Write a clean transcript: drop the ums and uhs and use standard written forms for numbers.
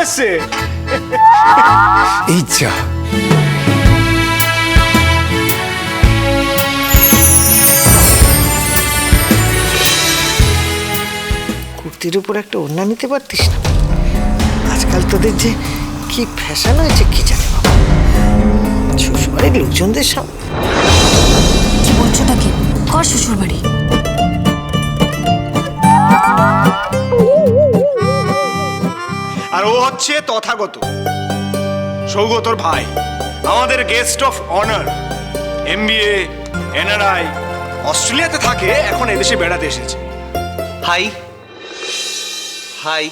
এসছে। এই যা, কুর্তির উপর একটা ওড়না নিতে পারতিস না? আজকাল তোদের যে কি ফ্যাশন হয়েছে কি জানে বাবা, শ্বশুরবাড়ির লোকজনদের সামনে। কি বলছো তাকে? কর শ্বশুর বাড়ি। আর ও হচ্ছে তথাগত, সৌগতর ভাই, আমাদের guest of honour. MBA, NRI, অস্ট্রেলিয়াতে থাকে, এখন এদেশে বেড়াতে এসেছে। High high